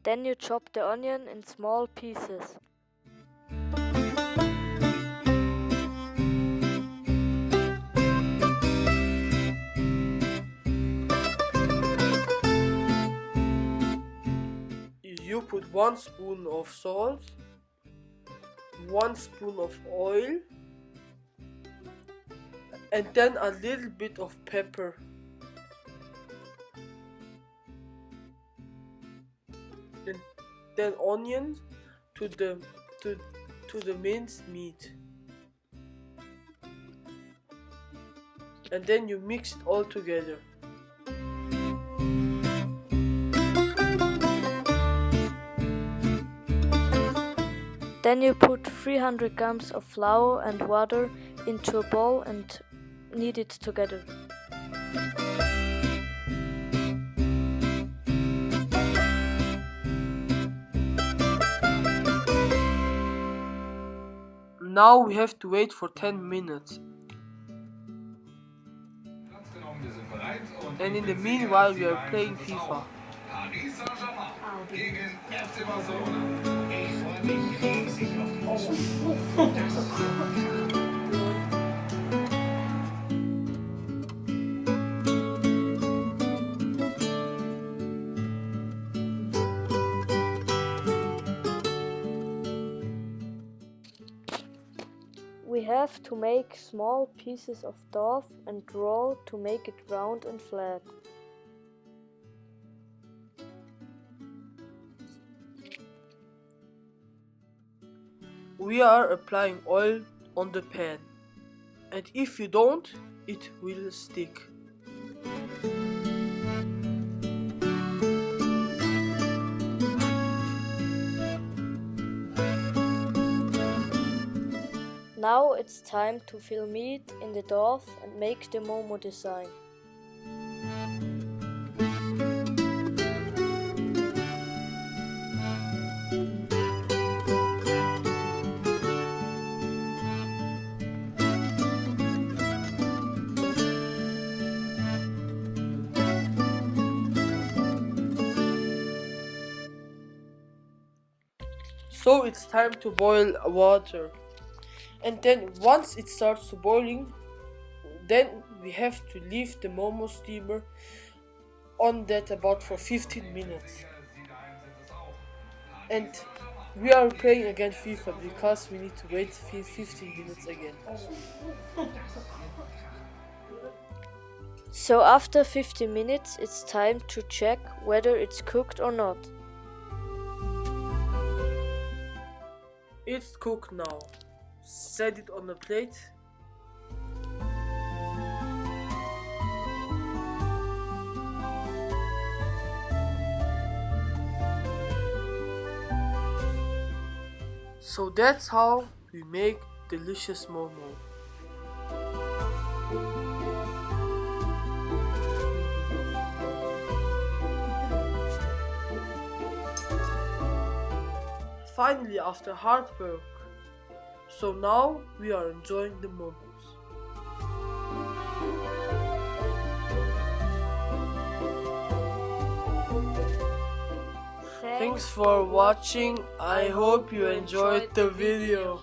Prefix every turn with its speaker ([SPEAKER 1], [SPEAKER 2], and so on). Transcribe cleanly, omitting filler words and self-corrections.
[SPEAKER 1] Then you chop the onion in small pieces.
[SPEAKER 2] You put 1 spoon of salt, 1 spoon of oil, and then a little bit of pepper. And then onions to the minced meat. And then you mix it all together.
[SPEAKER 1] Then you put 300 grams of flour and water into a bowl and knead it together.
[SPEAKER 2] Now we have to wait for 10 minutes. And in the meanwhile we are playing FIFA.
[SPEAKER 3] Paris Saint-Germain gegen FC Barcelona. Ich freue mich riesig auf das.
[SPEAKER 1] We have to make small pieces of dough and roll to make it round and flat.
[SPEAKER 2] We are applying oil on the pan, and if you don't, it will stick.
[SPEAKER 1] Now it's time to fill meat in the dough and make the Momo design.
[SPEAKER 2] So it's time to boil water. And then once it starts to boiling, then we have to leave the Momo steamer on that about for 15 minutes. And we are playing again FIFA because we need to wait 15 minutes again.
[SPEAKER 1] So after 15 minutes it's time to check whether it's cooked or not.
[SPEAKER 2] It's cooked now. Set it on a plate. So that's how we make delicious Momo. Finally, after hard work. So now we are enjoying the momos. Thanks for watching. I hope you enjoyed the video.